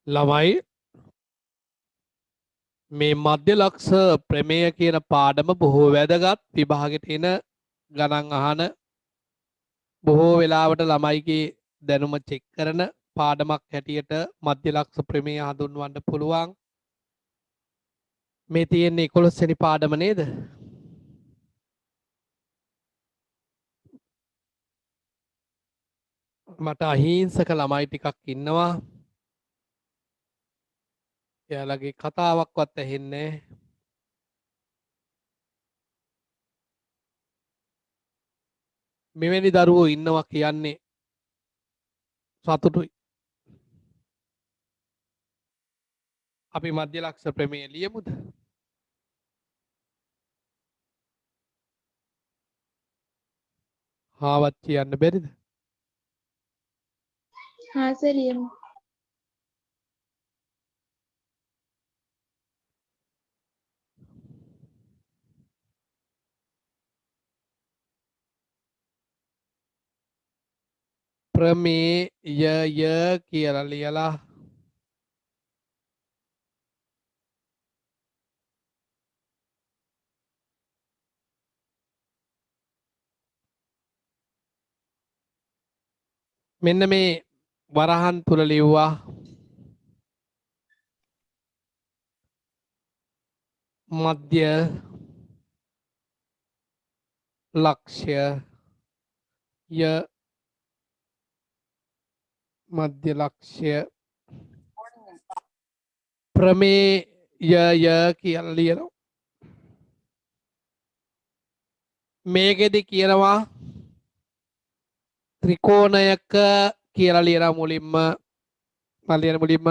ළමයි මේ මධ්‍ය ලක්ෂ ප්‍රමේය කියන පාඩම බොහෝ වැදගත් විභාගෙට එන ගණන් අහන බොහෝ වෙලාවට ළමයිගේ දැනුම චෙක් කරන පාඩමක් හැටියට මධ්‍ය ලක්ෂ ප්‍රමේය හඳුන්වන්න පුළුවන්. මේ තියෙන්නේ 11 වෙනි පාඩම නේද? මට අහිංසක ළමයි ටිකක් ඉන්නවා. එයාලගේ කතාවක්වත් ඇහෙන්නේ නැහැ. මෙවැනි දරුවෝ ඉන්නවා කියන්නේ සතුටුයි. අපි මධ්‍ය ලක්ෂ ප්‍රමේය ලියමුද? හාවත් කියන්න බැරිද? हाँ सर ये ප්‍රමේයය කියලා ලියලා මෙන්න මේ වරහන් තුල ලිව්වා මධ්‍ය ලක්ෂ්‍ය මධ්‍ය ලක්ෂ්‍ය ප්‍රමේයය කියලා ලියනවා. මේකෙදි කියනවා ත්‍රිකෝණයක කියලා ලියනවා මුලින්ම මම ලියන මුලින්ම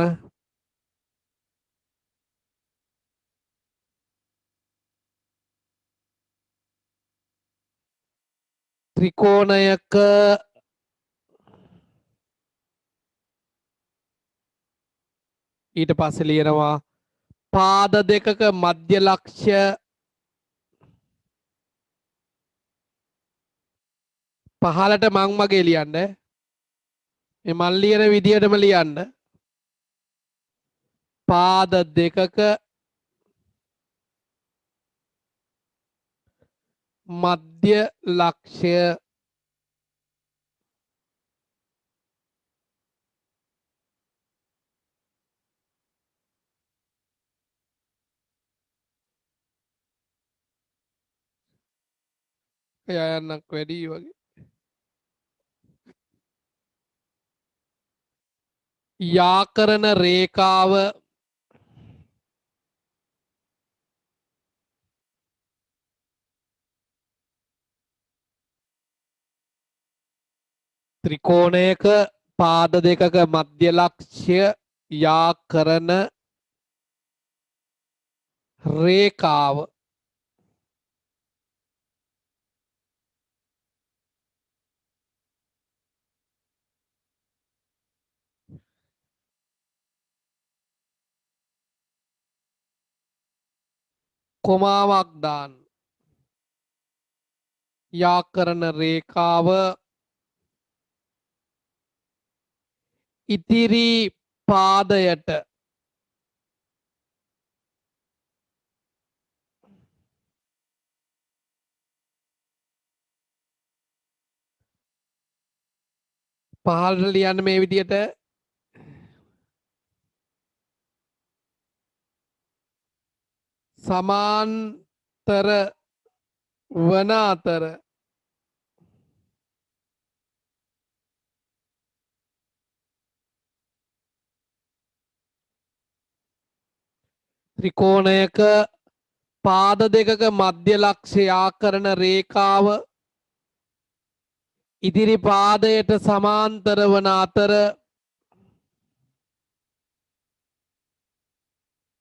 ත්‍රිකෝණයක ඊට පස්සේ ලියනවා පාද දෙකක මධ්‍ය ලක්ෂ්‍ය පහලට මං මගේ ලියන්න මේ මන් ලියන විදියටම ලියන්න පාද දෙකක මධ්‍ය ලක්ෂ්‍ය එයා යන්නක් වැඩි වගේ යා කරන රේඛාව ත්‍රිකෝණයක පාද දෙකක මධ්‍ය ලක්ෂ්‍ය යා කරන රේඛාව කොමාවක් දාන්න යා කරන රේඛාව ඉතිරි පාදයට පහළට ලියන්න මේ විදියට සමාන්තර වන අතර ත්‍රිකෝණයක පාද දෙකක මධ්‍ය ලක්ෂ්‍ය යා කරන රේඛාව ඉදිරි පාදයට සමාන්තර වන අතර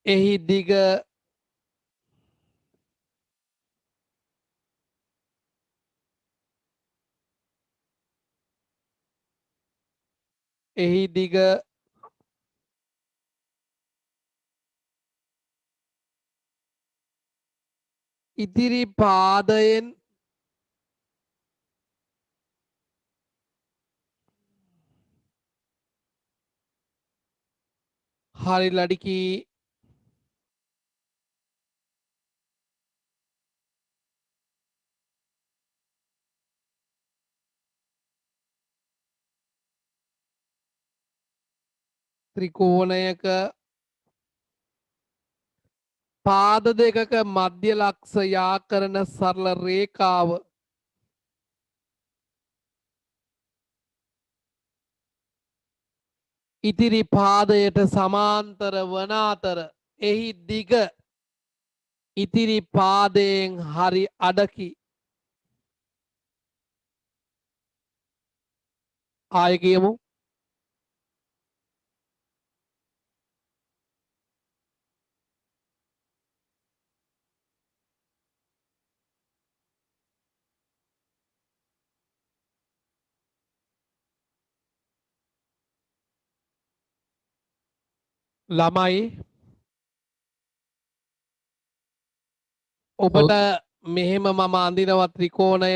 එහි දිග එහි දිග ඉදිරි පාදයෙන් හරි ලඩිකී ත්‍රිකෝණයක පාද දෙකක මධ්‍ය ලක්ෂ යා කරන සරල රේඛාව ඉතිරි පාදයට සමාන්තර වන අතර එහි දිග ඉතිරි පාදයෙන් හරි අඩකි. ආය කියමු. ළමයි ඔබට මෙහෙම මම අඳිනවා ත්‍රිකෝණය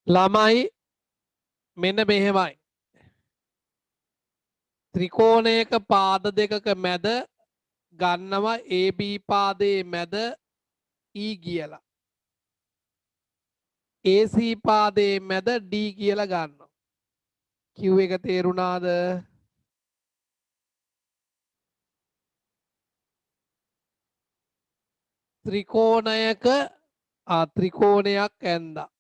ළමයි මෙන්න මෙහෙමයි. ත්‍රිකෝණයක පාද දෙකක මැද ගන්නවා AB පාදයේ මැද E කියලා. AC පාදයේ මැද D කියලා ගන්නවා. Q එක තේරුණාද? ත්‍රිකෝණයක ත්‍රිකෝණයක් ඇන්දා.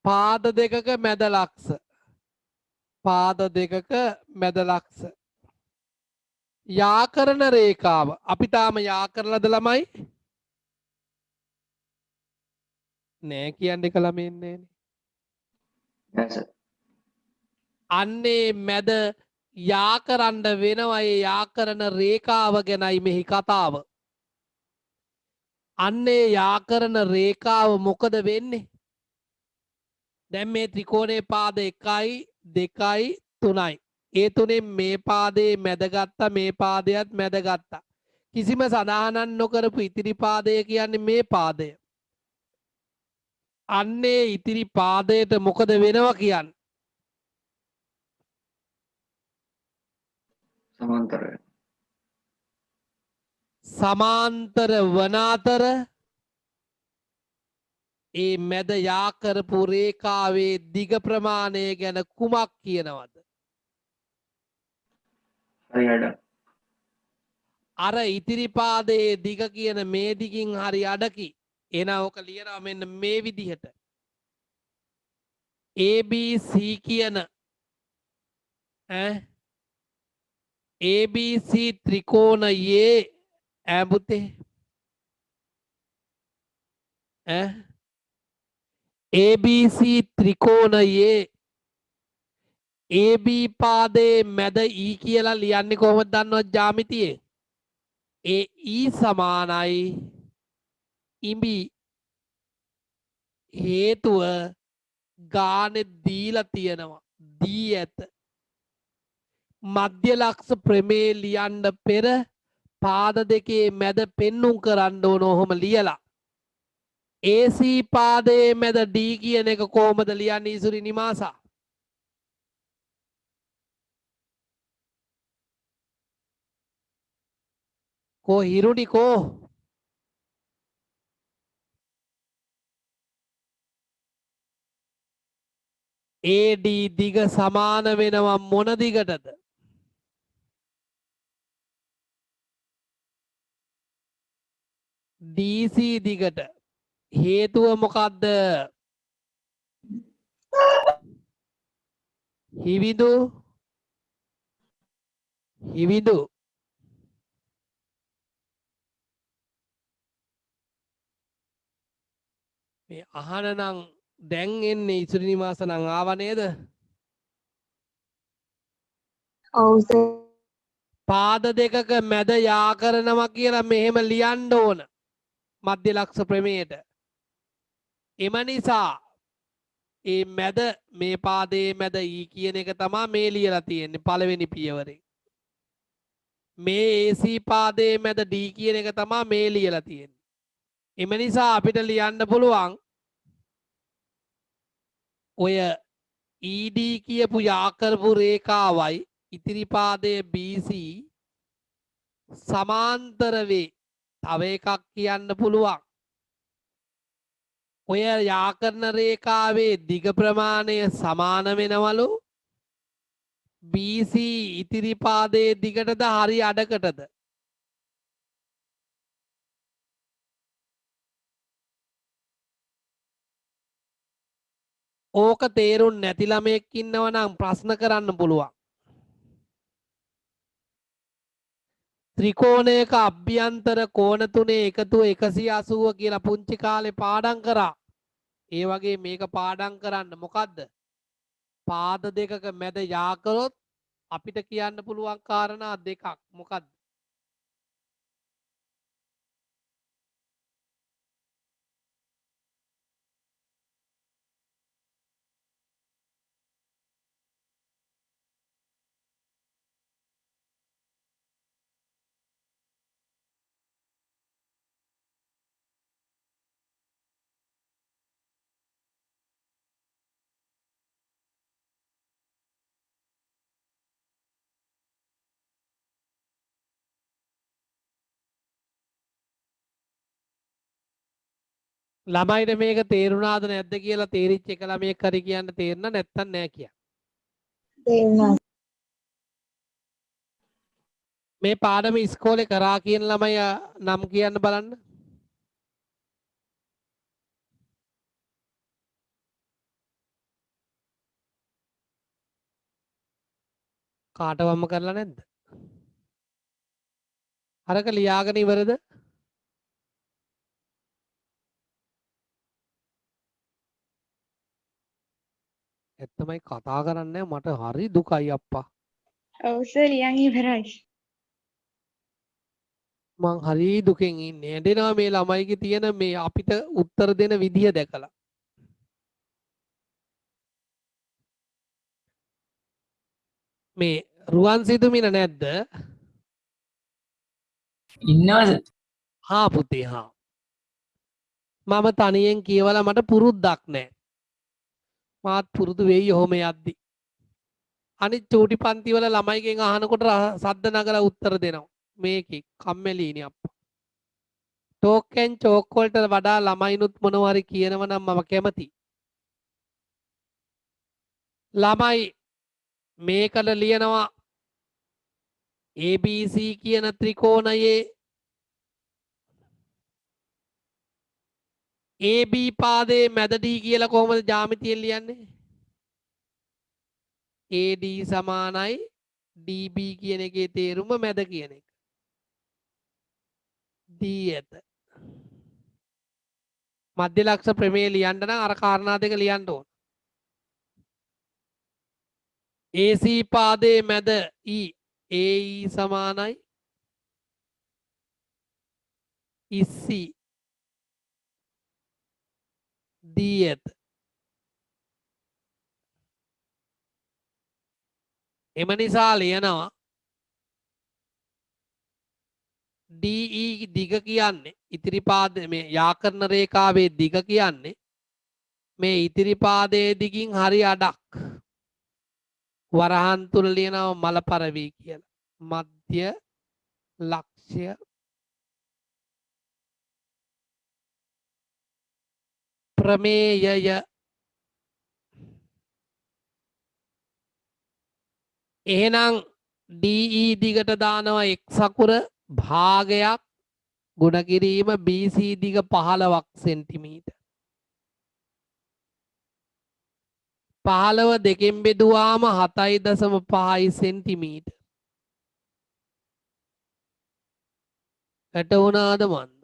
පාද දෙකක මැද ලක්ෂ. පාද දෙකක මැද ලක්ෂ. යා කරන රේඛාව අපි තාම යා කරලාද ළමයි? නෑ කියන්න එක ළමයි ඉන්නේ. Yes, sir. අන්නේ මැද යා කරන්න වෙනවා. ඒ යා කරන රේඛාව ගැනයි මෙහි කතාව. අන්නේ යා කරන රේඛාව මොකද වෙන්නේ? දැන් මේ ත්‍රිකෝණයේ පාද 1යි 2යි 3යි. ඒ තුනෙන් මේ පාදේ මැදගත්තා, මේ පාදයට මැදගත්තා. කිසිම සඳහනක් නොකරපු ඉතිරි පාදය කියන්නේ මේ පාදය. අන්නේ ඉතිරි පාදයට මොකද වෙනවා කියන්නේ? සමාන්තරය. සමාන්තර වන අතර ඒ මැද යා කරපු රේඛාවේ දිග ප්‍රමාණය ගැන කුමක් කියනවද? හරි අඩ. අර ඉතිරි පාදයේ දිග කියන මේ දිගින් හරි අඩකි. එහෙනම් ඔක ලියනවා මෙන්න මේ විදිහට. ABC කියන ABC ත්‍රිකෝණයේ පුතේ ABC ත්‍රිකෝණයේ AB පාදයේ මැද E කියලා ලියන්නේ කොහොමද දන්නවද ජ්‍යාමිතියේ? ඒ E සමානයි ඉඹි හේතුව ගානේ දීලා තියෙනවා. දී ඇත. මධ්‍ය ලක්ෂ ප්‍රමේය ලියන්න පෙර පාද දෙකේ මැද පෙන්눔 කරන්න ඕන ඔහොම ලියලා. AC පාදයේ මැද D කියන එක කොහොමද ලියන්නේ ඉසුරි නිමාසා? කෝ හිරුනි කෝ? AD දිග සමාන වෙනවා මොන දිගටද? DC දිගට. හේතුව මොකක්ද? හිවිදු මේ අහන නම් දැන් එන්නේ ඉසුරි නිවාස නම් ආව නේද? ඔව් සර්. පාද දෙකක මැද යා කරනවා කියලා මෙහෙම ලියන්න ඕන මධ්‍ය ලක්ෂ ප්‍රමේයට. එම නිසා ඒ මැද මේ පාදයේ මැද E කියන එක තමයි මේ ලියලා තියෙන්නේ පළවෙනි පියවරේ. මේ AC පාදයේ මැද D කියන එක තමයි මේ ලියලා තියෙන්නේ. එම නිසා අපිට ලියන්න පුළුවන් ඔය ED කියපු යා කරපු රේඛාවයි ඉතිරි පාදයේ BC සමාන්තර වේ. තව එකක් කියන්න පුළුවන්. ඔය යා කරන රේඛාවේ දිග ප්‍රමාණය සමාන වෙනවලු BC ඉතිරි පාදයේ දිගටද හරි අඩකටද? ඕක තේරුම් නැති ළමයෙක් ඉන්නව නම් ප්‍රශ්න කරන්න පුළුවන්. ත්‍රිකෝණයක අභ්‍යන්තර කෝණ තුනේ එකතුව 180 කියලා පුංචි කාලේ පාඩම් කරා. ඒ වගේ මේක පාඩම් කරන්න මොකද්ද? පාද දෙකක මැද යා කරොත් අපිට කියන්න පුළුවන් කාරණා දෙකක්. මොකද්ද? ළමයිට මේක තේරුණාද නැද්ද කියලා තේරිච්ච එක ළමයෙක් හරි කියන්න තේරෙන්න නැත්තම් නෑ කියන්න. තේරුණා. මේ පාඩම ඉස්කෝලේ කරා කියන ළමයි නම් කියන්න බලන්න. කාටවම්ම කරලා නැද්ද? අරක ලියාගෙන ඉවරද? ඇත්තම ළමයි කතා කරන්නේ මට හරි දුකයි අප්පා. ඔව් සර් ලියන් ඉවරයි. මං හරි දුකෙන් ඉන්නේ. ඇඬෙනවා මේ ළමයිගේ තියෙන මේ අපිට උත්තර දෙන විදිය දැකලා. මේ රුවන් සිතුමින නැද්ද? ඉන්නවද? හා පුතේ හා. මම තනියෙන් කියවලා මට පුරුද්දක් නැහැ. මාත් පුරුදු වෙයි ඔහොම යද්දි. අනිත් චූටි පන්ති වල ළමයිගෙන් අහනකොට සද්ද නගලා උත්තර දෙනවා. මේකේ කම්මැලිනේ අප්පා. ටෝක් ඇන් චෝක් වලට වඩා ළමයිනුත් මොනවා හරි කියනවා නම් මම කැමතියි. ළමයි මේකට ලියනවා ABC කියන ත්‍රිකෝණයේ AB පාදයේ මැද D කියලා කොහොමද ජ්‍යාමිතියෙන් ලියන්නේ? AD සමානයි DB කියන එකේ තේරුම මැද කියන එක. D ඇත. මධ්‍ය ලක්ෂ ප්‍රමේය ලියන්න නම් අර කාරණා දෙක ලියන්න ඕන. AC පාදයේ මැද E AE සමානයි ඉස්සි D ඇත. එම නිසා ලියනවා DE දිග කියන්නේ ඉතිරි පාද මේ යාකරණ රේඛාවේ දිග කියන්නේ මේ ඉතිරි පාදයේ දිගින් හරි අඩක්. වරහන් තුල ලියනවා මලපරවි කියලා. මධ්‍ය ලක්ෂ්‍ය ප්‍රමේයය. එහෙනම් DE දිගට දානවා x අකුර භාගයක් ගුණ කිරීම BC දිග 15ක් සෙන්ටිමීටර්. 15 දෙකෙන් බෙදුවාම 7.5යි සෙන්ටිමීටර්. වැටුණාද මන්ද?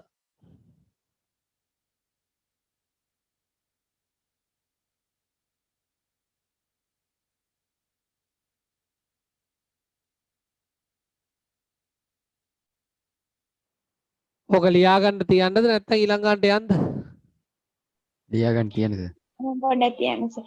ඔක ලියාගන්න තියන්නද නැත්නම් ඊළඟට යන්නද? ලියාගන්න තියනද? මම පොඩ්ඩක් තියන්න සර්.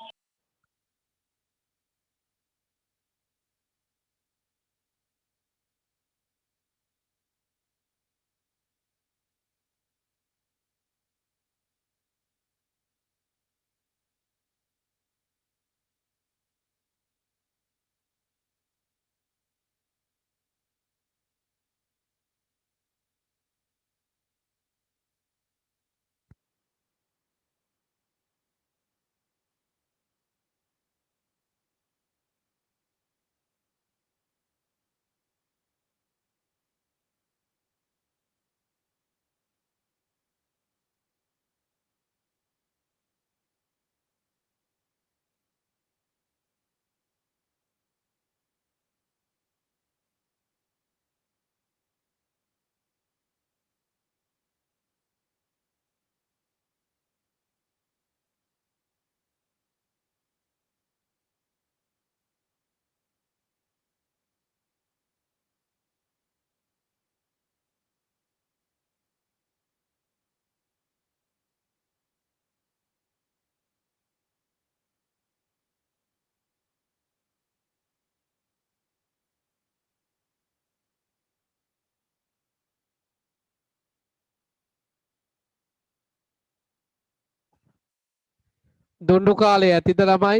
දුන්නු කාලේ ඇතිද ළමයි?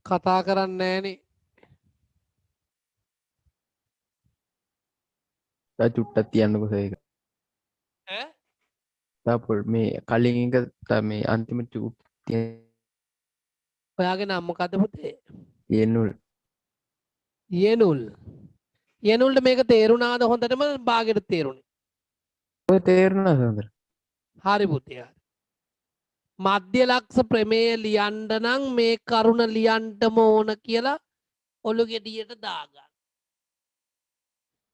කතා කරන්නේ නැහනේ. තා චුට්ටක් තියන්නකෝ ඒක. ඈ? තා මේ කලින් එක මේ අන්තිම චුට් ඔයාගේ නම මොකද්ද පුතේ? තියෙනුල්. යනුල්. යනුල්ට මේක තේරුණාද හොඳටම බාගෙට තේරුණේ? ඔය තේරුණා සඳර. හරි පුතේ. හරි. මධ්‍ය ලක්ෂ ප්‍රමේය ලියන්න නම් මේ කරුණ ලියන්නම ඕන කියලා ඔලු ගෙඩියට දාගන්න.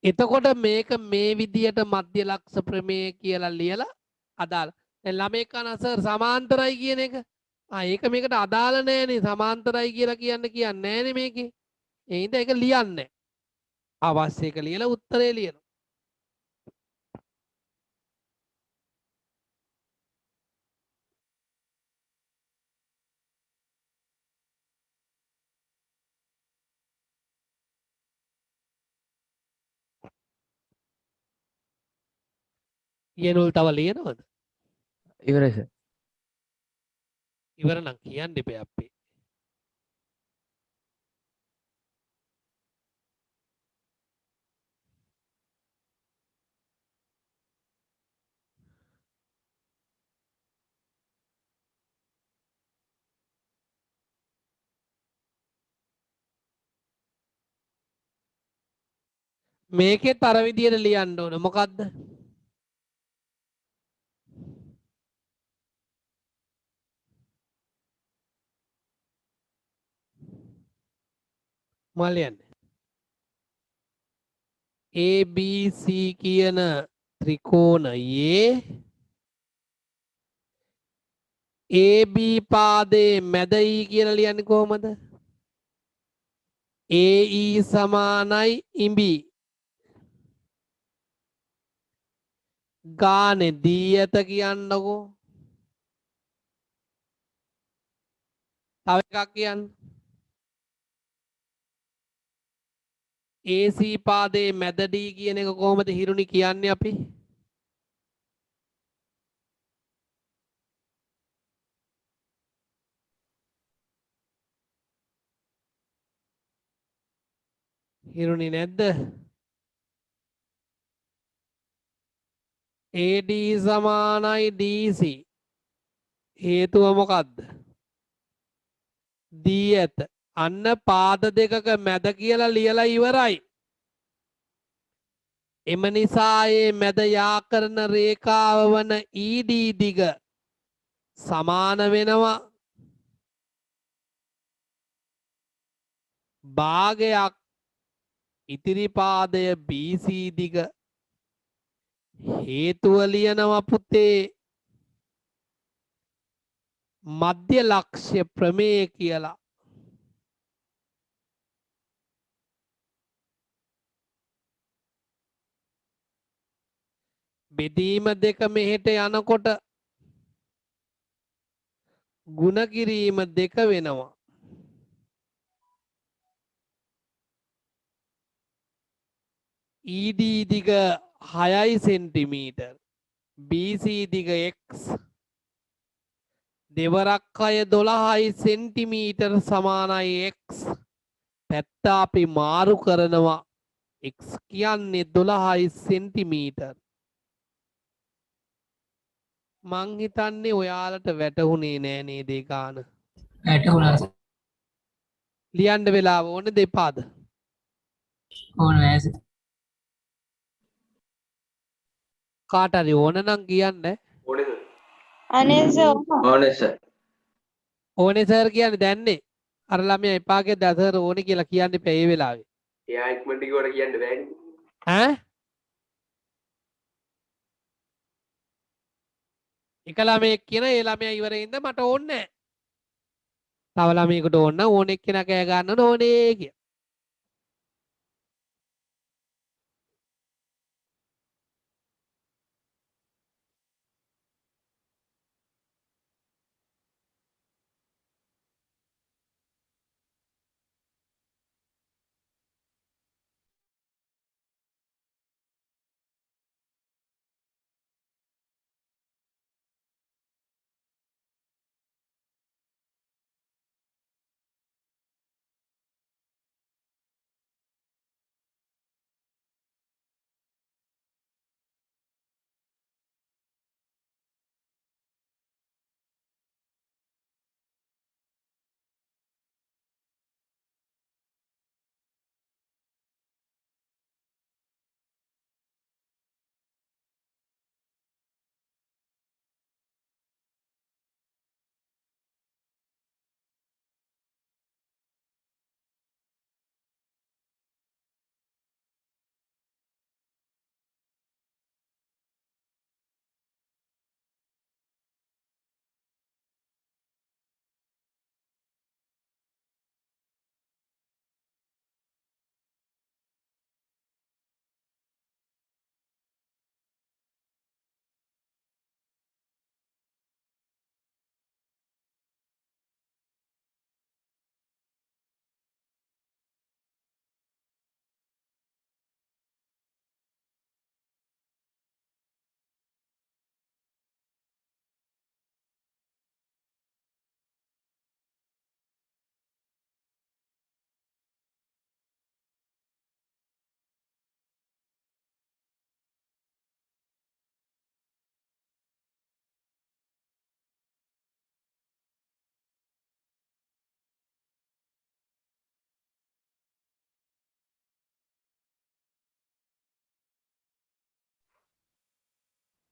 එතකොට මේක මේ විදියට මධ්‍ය ලක්ෂ ප්‍රමේය කියලා ලියලා අදාළ. දැන් ළමෙක් අහන සර් සමාන්තරයි කියන එක. ඒක මේකට අදාළ නෑනේ සමාන්තරයි කියලා කියන්නේ නෑනේ මේකේ. ඒ හින්දා ඒක ලියන්නේ. අවශ්‍ය එක ලියලා උත්තරේ ලියනවා. යෙනුල් තව ලියනවද? ඉවරයි සර්. ඉවර නම් කියන්න එපා අපේ. මේකෙත් අර විදියට ලියන්න ඕන. මොකද්ද? මම ලියන්නේ. ABC කියන ත්‍රිකෝණයේ AB පාදයේ මැදයි කියලා ලියන්නේ කොහොමද? AE සමානයි ඉඹි. ගානේ දී ඇත කියන්නකෝ. තව එකක් කියන්න. AC පාදයේ මැද D කියන එක කොහොමද හිරුනි කියන්නේ අපි? හිරුනි නැද්ද? AD සමානයි DC. හේතුව මොකද්ද? දී ඇත. අන්න පාද දෙකක මැද කියලා ලියලා ඉවරයි. එම නිසා ඒ මැද යා කරන රේඛාව වන ED දිග සමාන වෙනවා භාගයක් ඉතිරි පාදය BC දිග. හේතුව ලියනවා පුතේ මධ්‍ය ලක්ෂ්‍ය ප්‍රමේය කියලා. බෙදීම දෙක මෙහෙට යනකොට ගුණ කිරීම දෙක වෙනවා. ED දිග 6 සෙන්ටිමීටර්. BC දිග x දෙවරක් අය 12යි සෙන්ටිමීටර් සමානයි x. පැත්ත අපි මාරු කරනවා. x කියන්නේ 12යි සෙන්ටිමීටර්. මං හිතන්නේ ඔයාලට වැටහුණේ නෑ නේද ඒ ගාන? වැටුණා සර්. ලියන්න වෙලාව ඕනේ දෙපාද. ඕන නෑ සර්. කාට හරි ඕන නම් කියන්න. අනේ සර් ඕනේ සර්. ඕනේ සර් කියන්නේ දැන්නේ. අර ළමයා එපා කියද්දි අසර් ඕනේ කියලා කියන්න එපා ඒ වෙලාවේ. එයා ඉක්මනට කිව්වට කියන්න බෑනේ. ඈ? එක ළමයෙක් කියන ඒ ළමයා ඉවරේ ඉඳ මට ඕනේ නෑ. තව ළමයෙකුට ඕන නම් ඕන එක්කෙනා කෑ ගන්න ඕනේ කිය.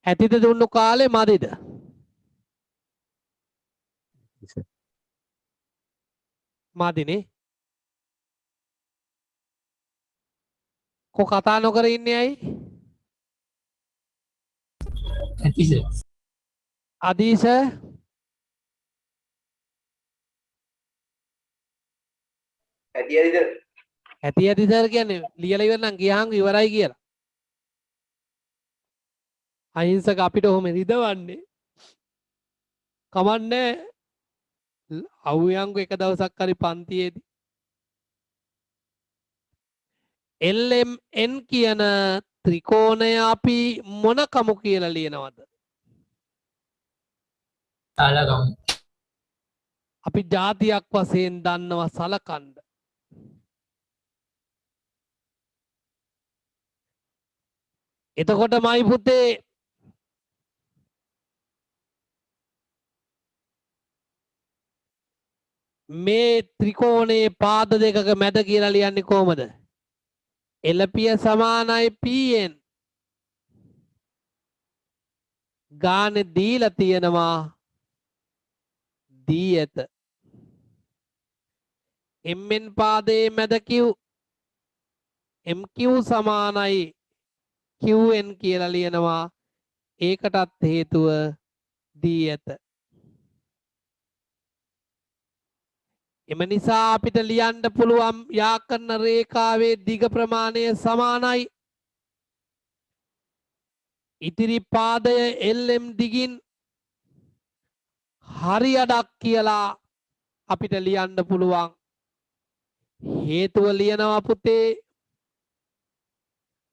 ඇතිද දුන්නු කාලේ මදිද? මදිනේ. කො කතා නොකර ඉන්නේ ඇයි? ඇති සර්. අදීස ඇති ඇති සර් කියන්නේ ලියලා ඉවර නම් ගියාම ඉවරයි කියලා. අහිංසක අපිට ඔහොම රිදවන්නේ. කමන්නේ අව්‍යංගු එක දවසක් හරි පන්තියේදී LMN කියන ත්‍රිකෝණය අපි මොන කමු කියලා ලියනවද? තාලගම්. අපි ජාතියක් වශයෙන් දන්නවා සලකන්ඩ. එතකොට මයි පුතේ මේ ත්‍රිකෝණයේ පාද දෙකක මැද කියලා ලියන්නේ කොහමද? එළපිය සමානයි pn. ගානේ දීලා තියෙනවා දී ඇත. mn පාදයේ මැද q mq සමානයි qn කියලා ලියනවා. ඒකටත් හේතුව දී ඇත. එම නිසා අපිට ලියන්න පුළුවන් යාකරන රේඛාවේ දිග ප්‍රමාණය සමානයි ඉතිරි පාදය LM දිගින් හරි අඩක් කියලා අපිට ලියන්න පුළුවන්. හේතුව ලියනවා පුතේ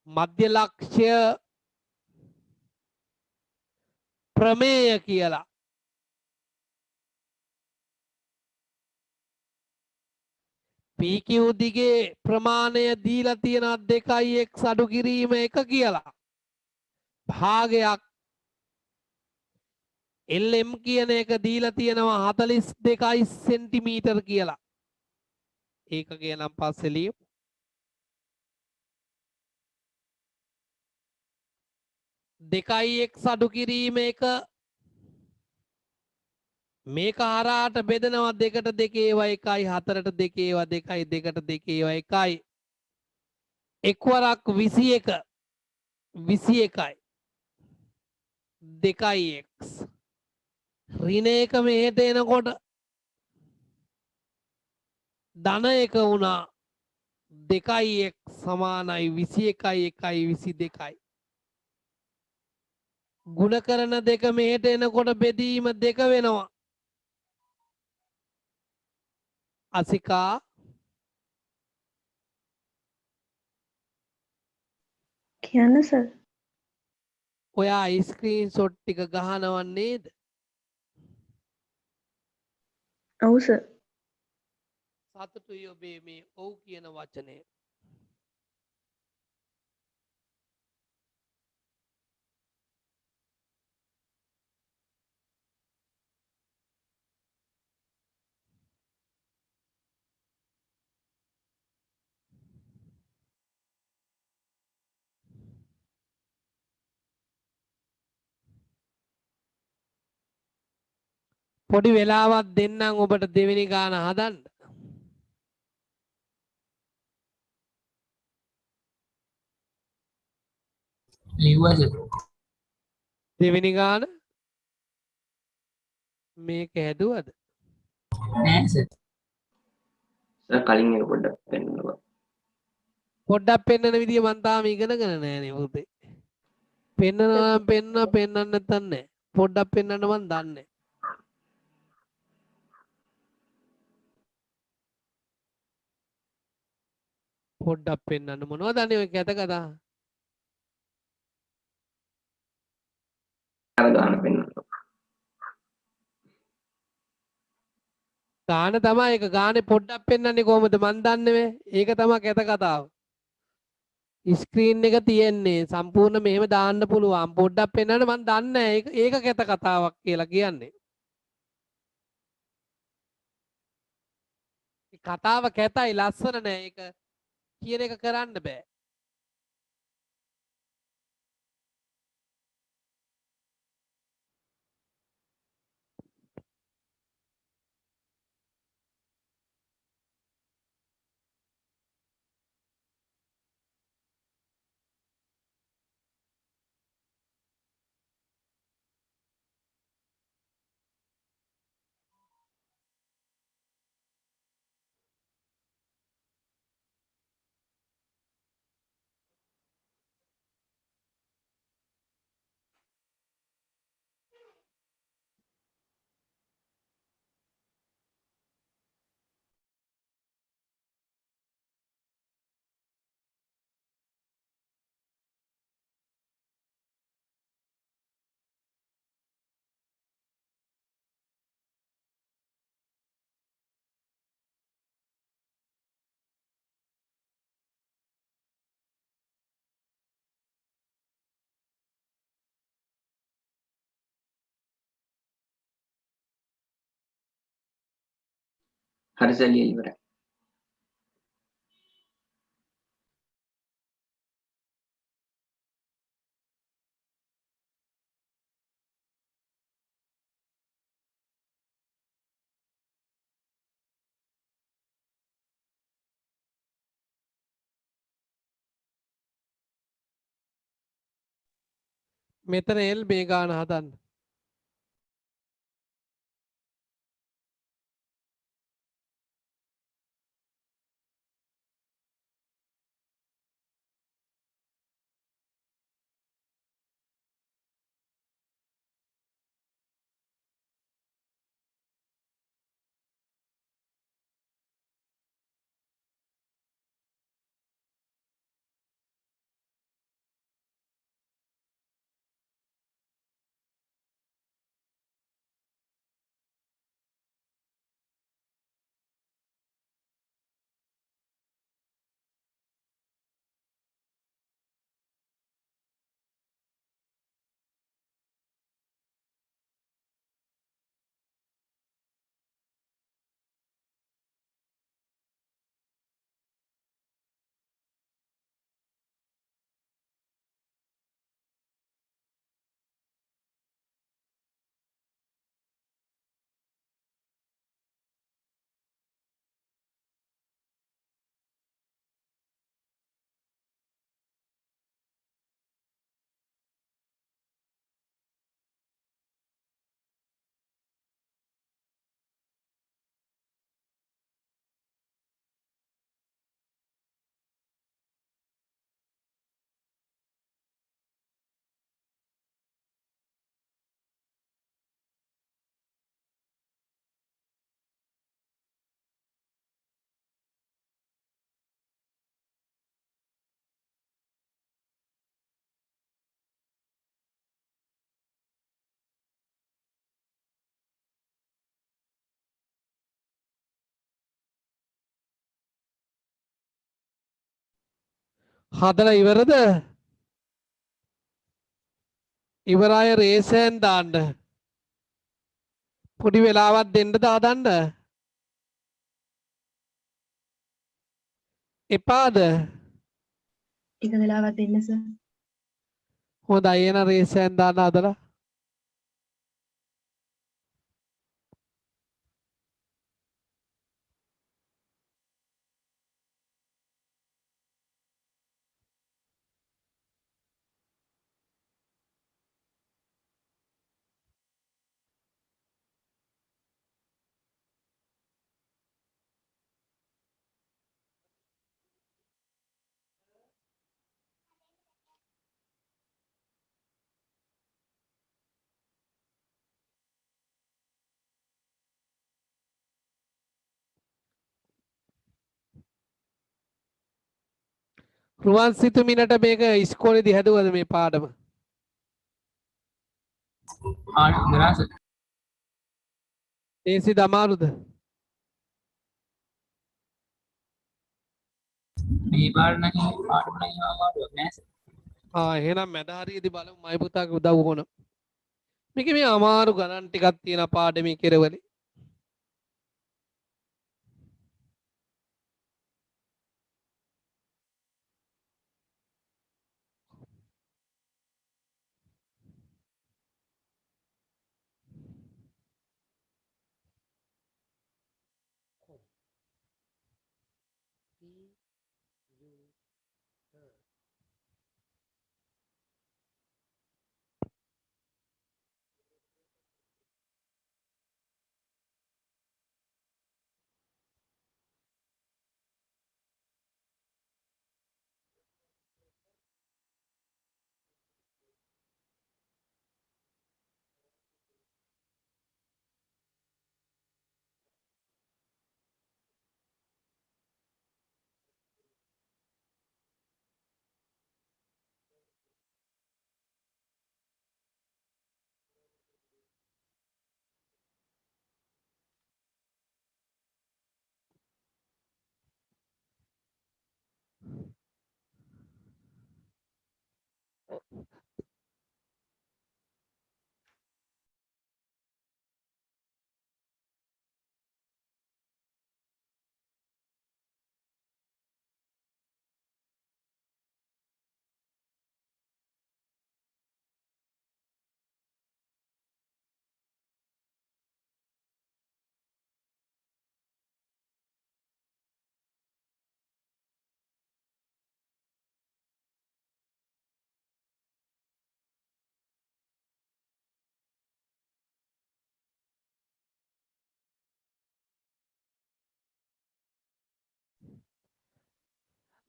මධ්‍ය ලක්ෂ්‍ය ප්‍රමේය කියලා. PQ දිගේ ප්‍රමාණය දීලා තියෙන 2x අඩු කිරීම 1 කියලා. භාගයක් LM කියන එක දීලා තියෙනවා 42 සෙන්ටිමීටර් කියලා. ඒකගේ නම් පස්සේ ලියමු. දෙකයි එක් අඩු කිරීම 1 මේක හරහාට බෙදනවා 2ට 2 ඒවා 1යි 4ට 2 ඒවා 2යි 2ට 2 ඒවා 1යි එක්වරක් 21 21යි 2x ඍණ එක මෙහෙට එනකොට ධන එක වුණා 2x සමානයි 21යි 1යි 22යි ගුණ කරන දෙක මෙහෙට එනකොට බෙදීම 2 වෙනවා. අසිකා කියන්න සර්. ඔයා ස්ක්‍රීන් ෂොට් ටික ගහනව නේද? ඔව් සර්. සතුටුයි ඔබේ මේ ඔව් කියන වචනය. පොඩි වෙලාවක් දෙන්නම් ඔබට දෙවෙනි ගාන හදන්න. ලිව්වා සර්. දෙවෙනි ගාන මේක හැදුවද? නෑ සර්. සර් කලින් එක පොඩ්ඩක් පෙන්නනවා. පොඩ්ඩක් පෙන්වන විදිය මන් තාම ඉගෙනගෙන නෑනේ පුතේ. පෙන්නනවා නම් පෙන්නන්න නැත්නම් නෑ. පොඩ්ඩක් පෙන්වන්න මන් දන්නේ. පොඩ්ඩක් පෙන්වන්න මොනවද අනේ ඔය කැත කතා? අර ගාන පෙන්නනවා. ගාන තමයි ඒක ගානේ පොඩ්ඩක් පෙන්වන්නේ කොහොමද මන් දන්නේ වේ. ඒක තමයි කැත කතාව. ස්ක්‍රීන් එක තියෙන්නේ සම්පූර්ණ මෙහෙම දාන්න පුළුවන්. පොඩ්ඩක් පෙන්වන්න මන් දන්නේ නෑ. ඒක කැත කතාවක් කියලා කියන්නේ. කතාව කැතයි ලස්සන නෑ. ඒක කියන එක කරන්න බෑ. හරි සර් ලියලා ඉවරයි. මෙතන එල් මේ ගාන හදන්න. හදලා ඉවරද? ඉවරය රේසෙන් දාන්න. පොඩි වෙලාවක් දෙන්න දාදන්න. එපාද? ටික වෙලාවක් දෙන්න සර්. හොඳයි එන රේසෙන් දාන්න හදලා. රුවන් සිතුමිනට මේක ඉස්කෝලේදී හැදුවද මේ පාඩම? ඉවරයි සර්. ඒසි දමාරුද? මේ පාඩ නම් පාඩම නම් අමාරුවක් නෑ සර්. එහෙනම් මැද හරියේදී බලමු මයි පුතාගේ උදව් වුණ. මේකේ මේ අමාරු ගණන් ටිකක් තියෙන පාඩමේ කෙරවලේ.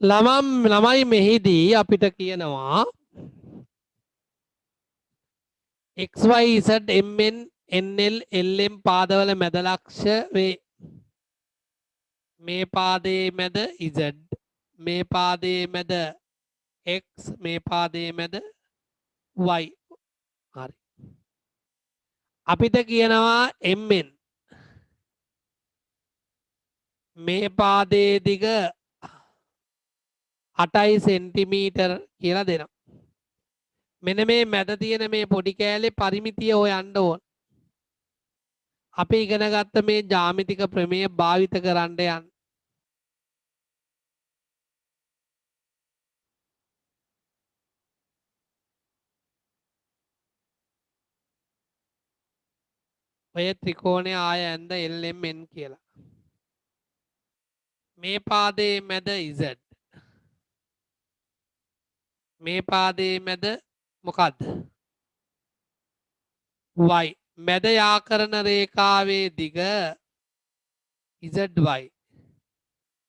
ළමයි මෙහිදී අපිට කියනවා XYZ MN NL LM පාදවල මැද ලක්ෂ වේ. මේ පාදයේ මැද Z, මේ පාදයේ මැද X, මේ පාදයේ මැද Y. හරි. අපිට කියනවා MN මේ පාදයේ දිග 8 සෙන්ටිමීටර් කියලා දෙනවා. මෙන්න මේ මැද තියෙන මේ පොඩි කෑල්ලේ පරිමිතිය හොයන්න ඕන. අපි ඉගෙන ගත්ත මේ ජ්‍යාමිතික ප්‍රමේය භාවිත කරන්න යන්න. ඔය ත්‍රිකෝණය ආය ඇඳ LMN කියලා. මේ පාදයේ මැද Z. මේ පාදයේ මැද මොකද්ද? Y. මැද යා කරන රේඛාවේ දිග ZY.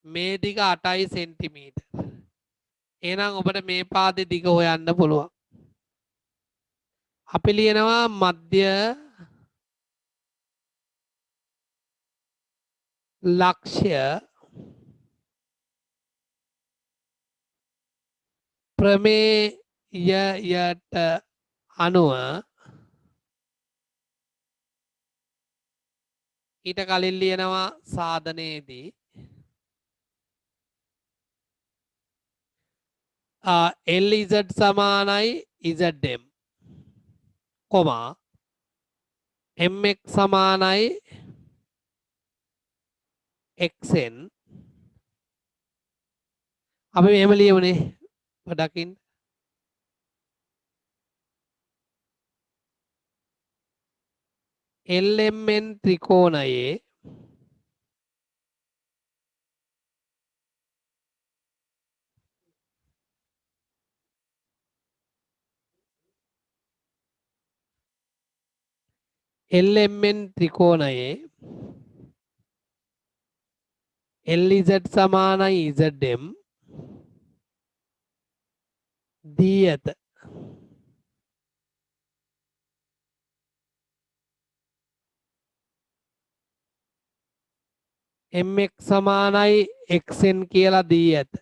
මේ දිග 8 සෙන්ටිමීටර්. එහෙනම් ඔබට මේ පාදේ දිග හොයන්න පුළුවන්. අපි ලියනවා මධ්‍ය ලක්ෂ්‍ය ප්‍රමේයයට අනුව ඊට කලින් ලියනවා සාධනයේදී LZ සමානයි ZM කොමා MX සමානයි XN අපි මෙහෙම ලියමුනේ පොඩකින් LMN ත්‍රිකෝණයේ LMN ත්‍රිකෝණයේ LZ සමානයි ZM දී ඇත. MX සමානයි XN කියලා දී ඇත.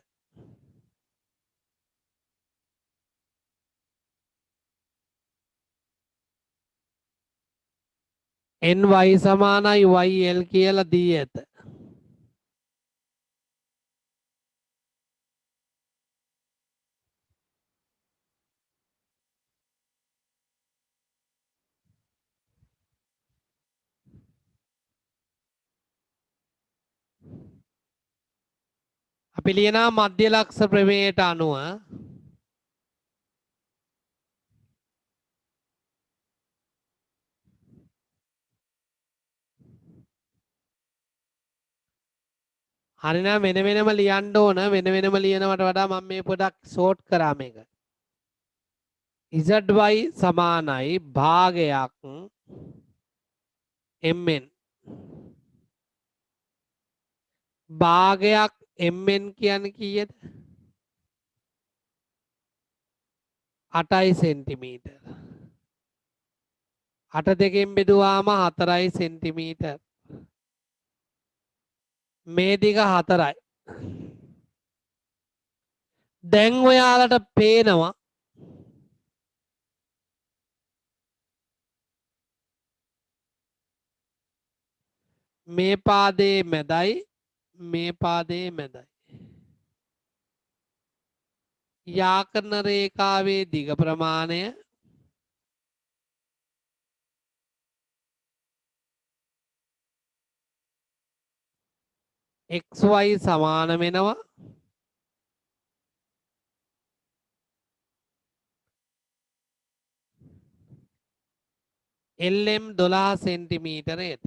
NY සමානයි YL කියලා දී ඇත. අපි ලියනවා මධ්‍ය ලක්ෂ ප්‍රමේයයට අනුව හරිනම් වෙන වෙනම ලියන්න ඕන. වෙන වෙනම ලියනවට වඩා මම මේ පොඩක් ෂෝට් කරා මේක. ZY සමානයි භාගයක් MN භාගයක් MN කියන්නේ කීයද? 8 සෙන්ටිමීටර්. 8 දෙකෙන් බෙදුවාම 4 සෙන්ටිමීටර්. මේ දිග 4යි. දැන් ඔයාලට පේනවා මේ පාදයේ මැදයි මේ පාදයේ මැදයි. යා කරන රේඛාවේ දිග ප්‍රමාණය XY සමාන වෙනවා LM 12 සෙන්ටිමීටරයට.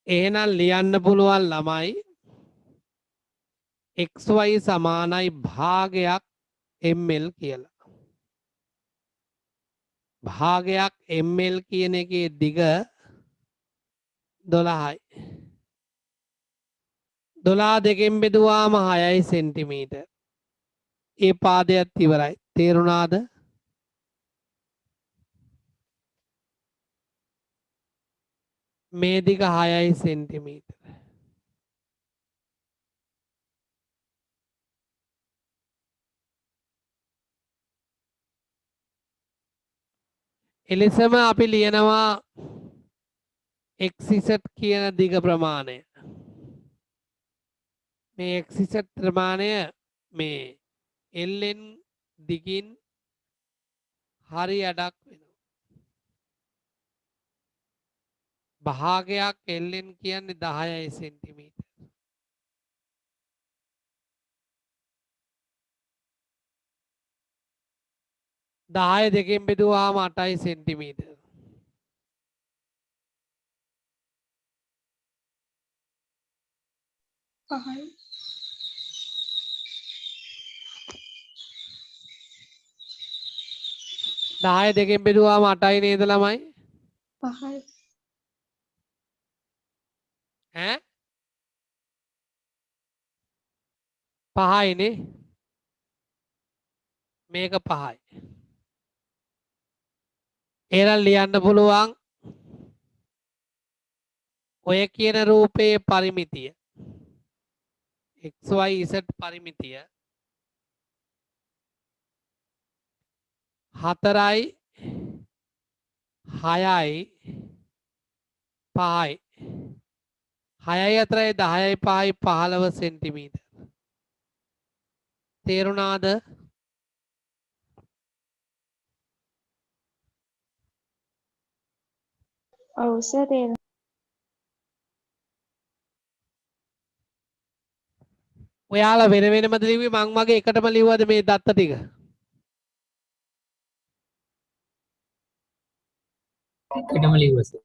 එහෙනම් ලියන්න පුළුවන් ළමයි XY සමානයි භාගයක් ML කියලා. භාගයක් ML කියන එකේ දිග 12යි. දොලා දෙකෙන් බෙදුවාම 6යි සෙන්ටිමීටර්. ඒ පාදයත් ඉවරයි. තේරුණාද? මේ දිග 6යි සෙන්ටිමීටර්. එලෙසම අපි ලියනවා xz කියන දිග ප්‍රමාණය. මේ xz ප්‍රමාණය මේ ln දිගින් හරි අඩක් වෙනවා. භාගයක් ln කියන්නේ 10යි සෙන්ටිමීටර්. දහය දෙකෙන් බෙදුවාම 8යි සෙන්ටිමීටර්. පහයි. දහය දෙකෙන් බෙදුවාම 8යි නේද ළමයි? පහයි. ඈ? 5යිනේ. මේක 5යි. එහෙනම් ලියන්න පුළුවන් ඔය කියන රූපයේ පරිමිතිය XYZ පරිමිතිය 4යි 6යි 5යි 6යි 4යි 10යි 5යි 15 සෙන්ටිමීටර්. තේරුණාද? ඔව් සර් තේරුණා. ඔයාලා වෙන වෙනමද ලිව්වේ මං වගේ එකටම ලිව්වද මේ දත්ත ටික? එකටම ලිව්වා සර්.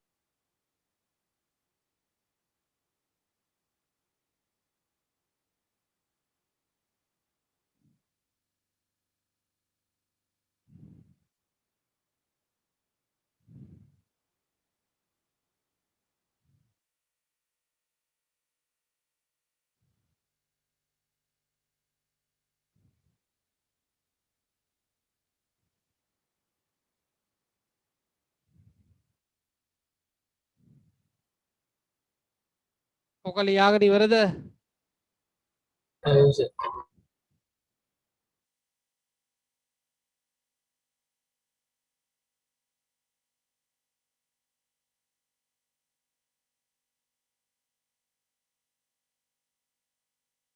ඔක ලියාගෙන ඉවරද? ඔව් සර්.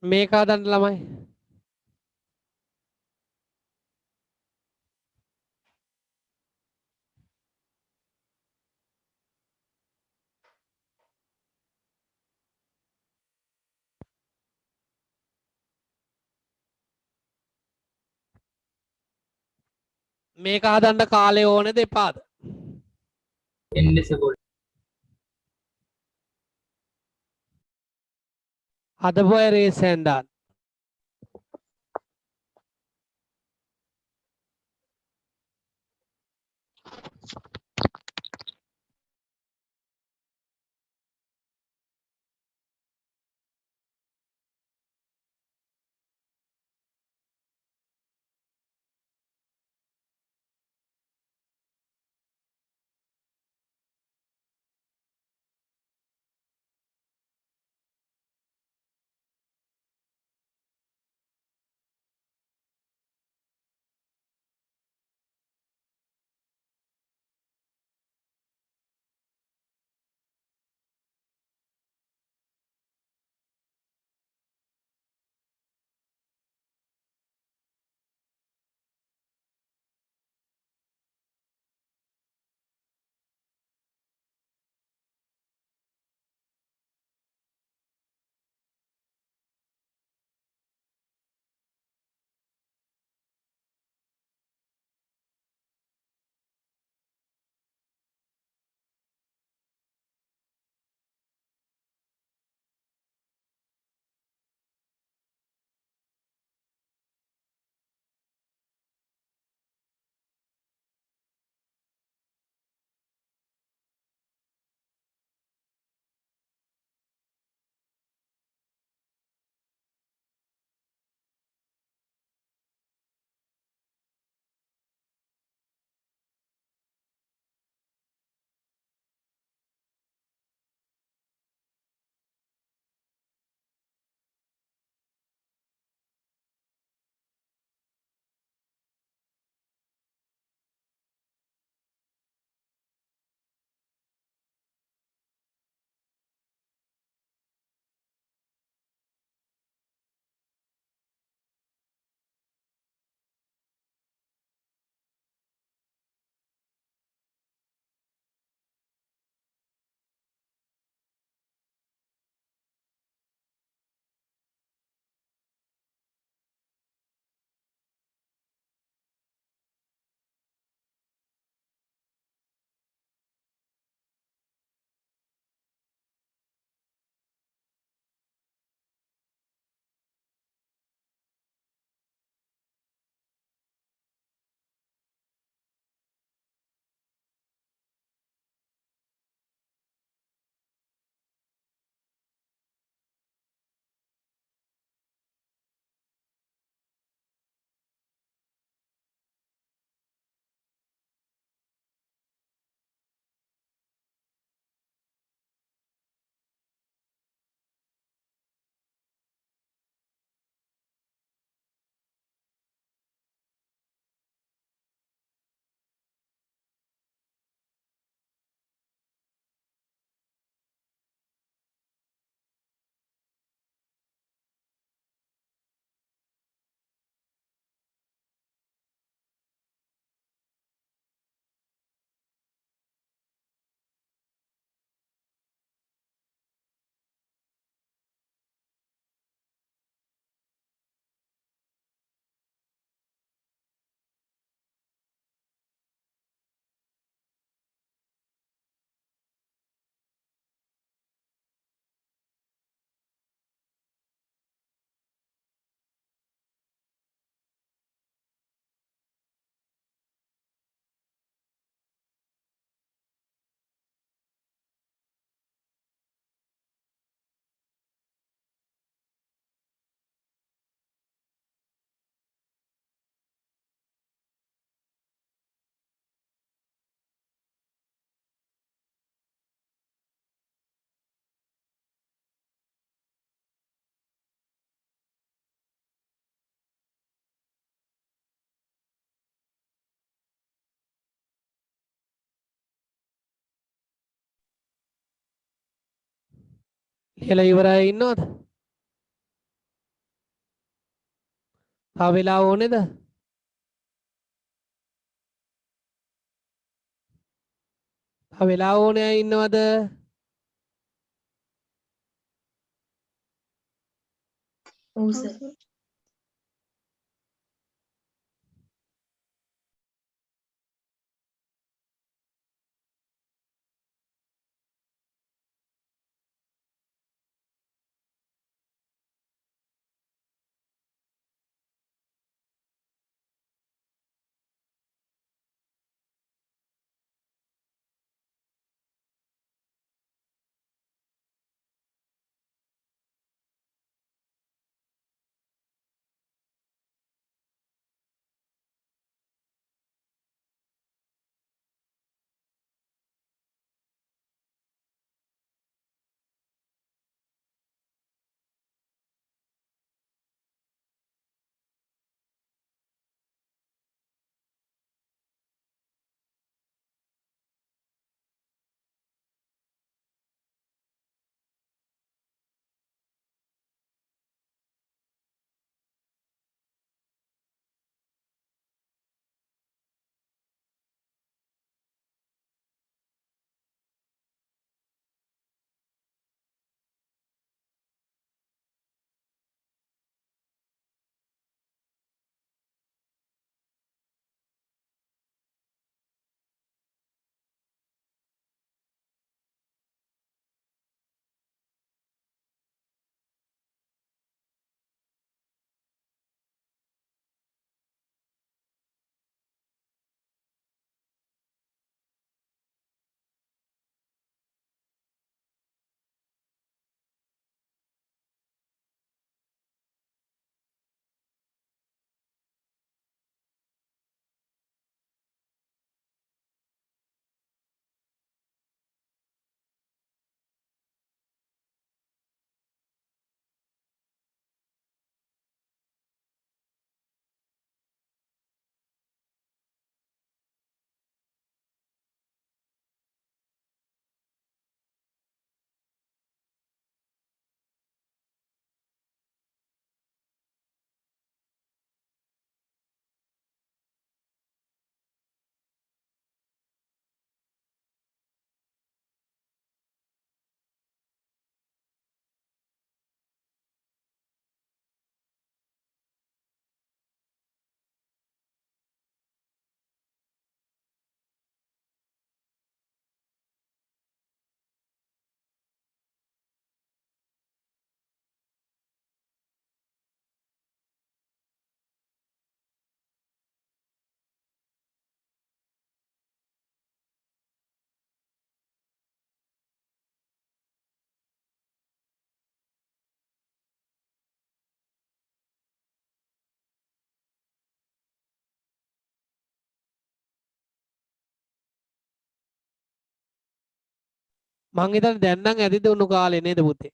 මේක හදන්න ළමයි. මේක හදන්න කාලය ඕනේද එපාද? එන්න සර් පොඩ්ඩක්. හදපු අය රේස් hand දාන්න. ලියලා ඉවරයි ඉන්නවද? තව වෙලා ඕනේද? තව වෙලා ඕනේ අය ඉන්නවද? ඔව් සර්. මං හිතන්නේ දැන් නම් ඇතිද උණු කාලේ නේද පුතේ?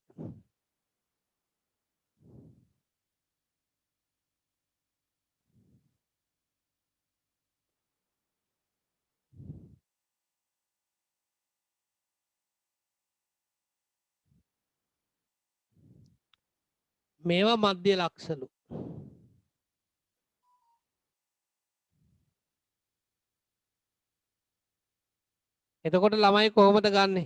මේවා මධ්‍ය ලක්ෂණු. එතකොට ළමයි කොහොමද ගන්නෙ?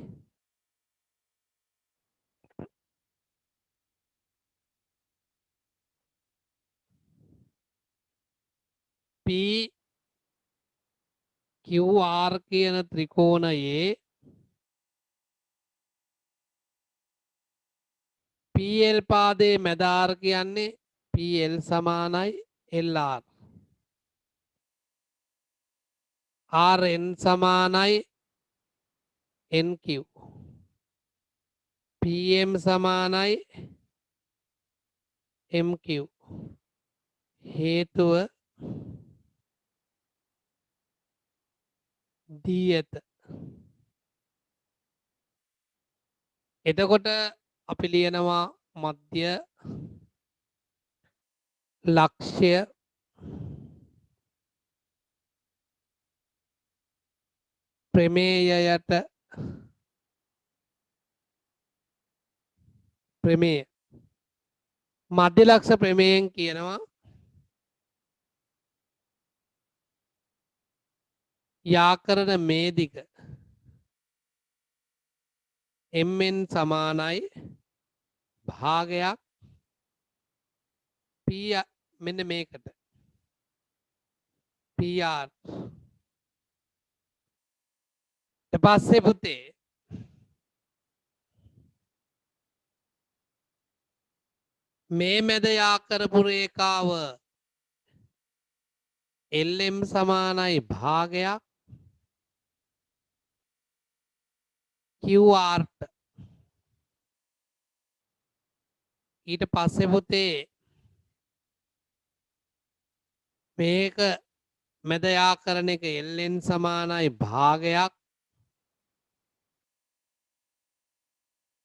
PQR කියන ත්‍රිකෝණයේ PL පාදයේ මැදාර කියන්නේ PL සමානයි LR. RN සමානයි NQ. PM සමානයි MQ. හේතුව දී ඇත. එතකොට අපි ලියනවා මධ්‍ය ලක්ෂ්‍ය ප්‍රමේයයට ප්‍රමේය මධ්‍යලක්ෂ ප්‍රමේයෙන් කියනවා යා කරන මේ දිග mn සමානයි භාගයක් p මෙන්න මේකට pr ඊට පස්සේ පුතේ මේ මැද යා කරපු රේඛාව lm සමානයි භාගයක් qr ඊට පස්සේ පුතේ මේක මැද යා කරන එක ln සමානයි භාගයක්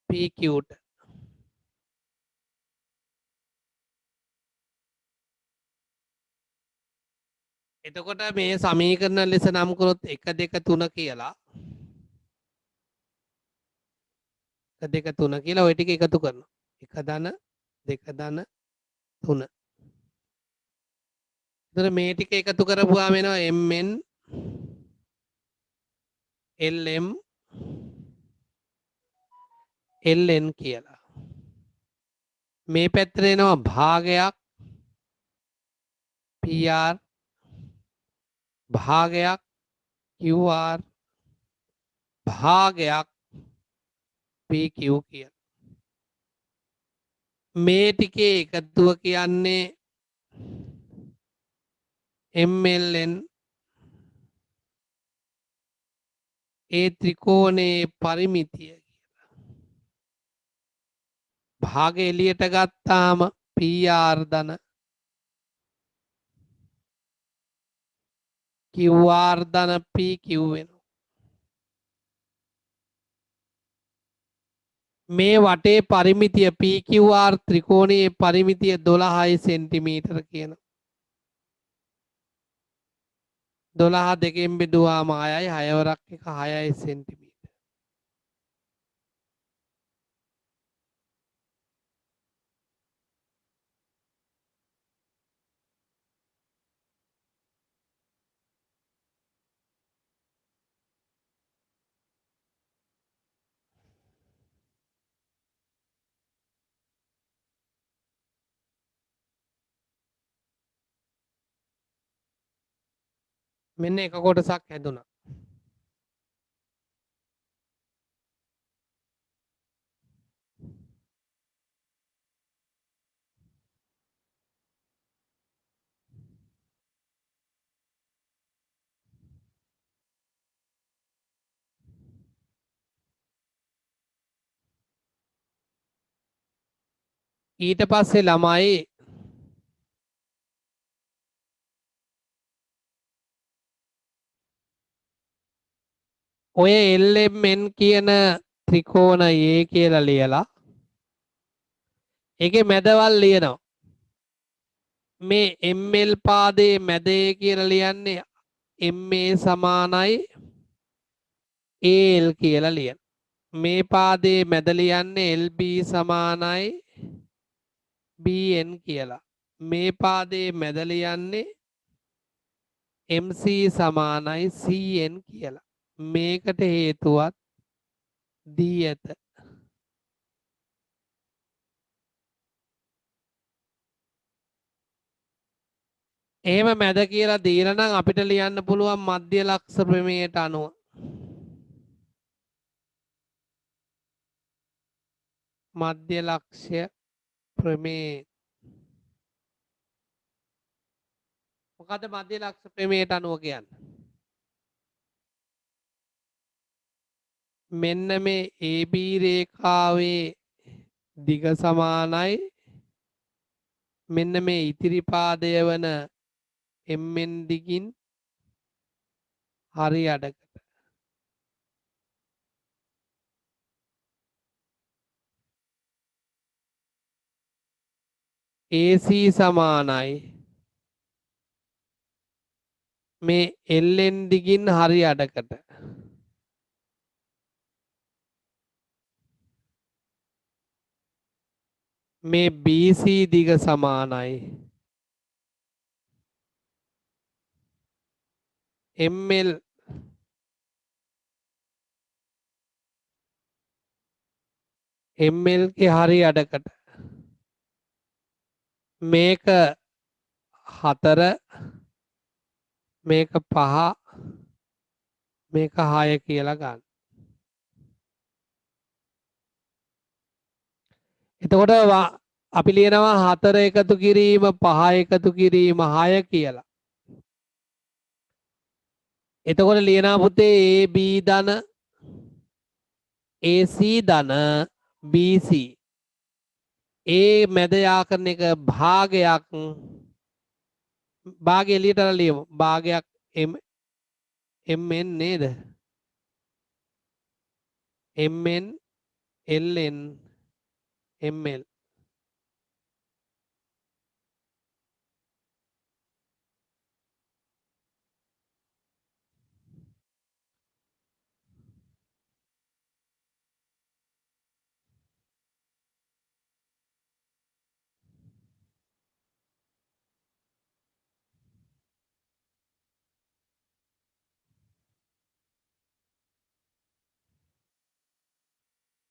pq ට එතකොට මේ සමීකරණ ලෙස නම් කරොත් 1 2 3 කියලා 1 2 3 කියලා ওই ටික එකතු කරනවා 1 ධන 2 ධන 3 එතකොට මේ ටික එකතු කරපුවාම එනවා mn lm ln කියලා මේ පැත්තට එනවා භාගයක් pr භාගයක් qr භාගයක් pq කියලා මේ ටිකේ එකතුව කියන්නේ mln ඒ ත්‍රිකෝණයේ පරිමිතිය කියලා භාග එළියට ගත්තාම pr ධන qr ධන pq වෙනවා මේ වටේ පරිමිතිය pqr ත්‍රිකෝණයේ පරිමිතිය 12 සෙන්ටිමීටර කියනවා 12 දෙකෙන් බෙදුවාම 6යි 6 වරක් එක 6යි සෙන්ටිමීටර මෙන්න එක කොටසක් හැදුනා ඊට පස්සේ ළමයි ඔය LMN කියන ත්‍රිකෝණයේ කියලා ලියලා ඒකේ මැදවල් ලියනවා මේ ML පාදයේ මැදේ කියලා ලියන්නේ MA සමානයි AL කියලා ලියන මේ පාදයේ මැද ලියන්නේ LB සමානයි BN කියලා මේ පාදයේ මැද ලියන්නේ MC සමානයි CN කියලා මේකට හේතුවත් දී ඇත එහෙම මැද කියලා දීලා නම් අපිට ලියන්න පුළුවන් මධ්‍ය ලක්ෂ ප්‍රමේයට අනුව මධ්‍ය ලක්ෂ්‍ය ප්‍රමේය මොකද මධ්‍ය ලක්ෂ ප්‍රමේයට අනුව කියන්නේ මෙන්න මේ AB රේඛාවේ දිග සමානයි මෙන්න මේ ඉතිරි පාදය වන MN දිගින් හරි අඩකට AC සමානයි මේ LN දිගින් හරි අඩකට මේ BC දිග සමානයි ML ML ගේ හරි අඩකට මේක 4 මේක 5 මේක 6 කියලා ගන්න. එතකොට අපි ලියනවා 4 එකතු කිරීම 5 එකතු කිරීම 6 කියලා. එතකොට ලියනවා පුතේ AB ධන AC ධන BC A මැද යාකරන එක භාගයක් භාගය එළියට අරන් ලියමු. භාගයක් MN නේද? MN LN ML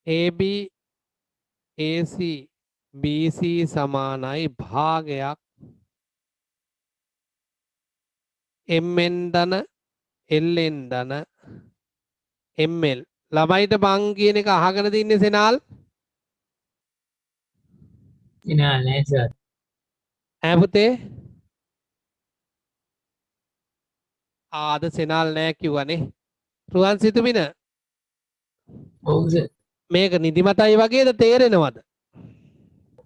AB AC BC සමානයි භාගයක් MN ධන LN ධන ML. ළමයිට බං කියන එක අහගෙන තින්නේ සෙනාල් එනා නෑ සර්. ඈ පුතේ ආද සෙනාල් නෑ කිව්වනේ. රුවන් සිතුමින ඔව් සර්. මේක නිදිමතයි වගේද තේරෙනවද?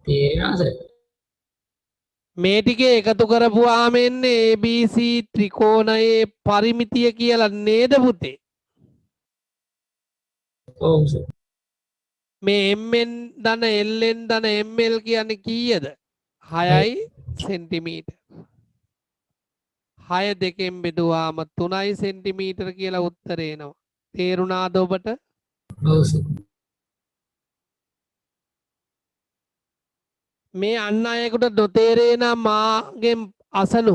තේරෙනවා සර්. මේ ටිකේ එකතු කරපුවාම එන්නේ ABC ත්‍රිකෝණයේ පරිමිතිය කියලා නේද පුතේ? ඔව් සර්. මේ MN ධන LN ධන ML කියන්නේ කීයද? 6යි සෙන්ටිමීටර්. 6 දෙකෙන් බෙදුවාම 3යි සෙන්ටිමීටර් කියලා උත්තරේ එනවා. තේරුණාද ඔබට? ඔව් සර්. මේ අන් අයෙකුට නොතේරේ නම් මාගෙන් අසනු.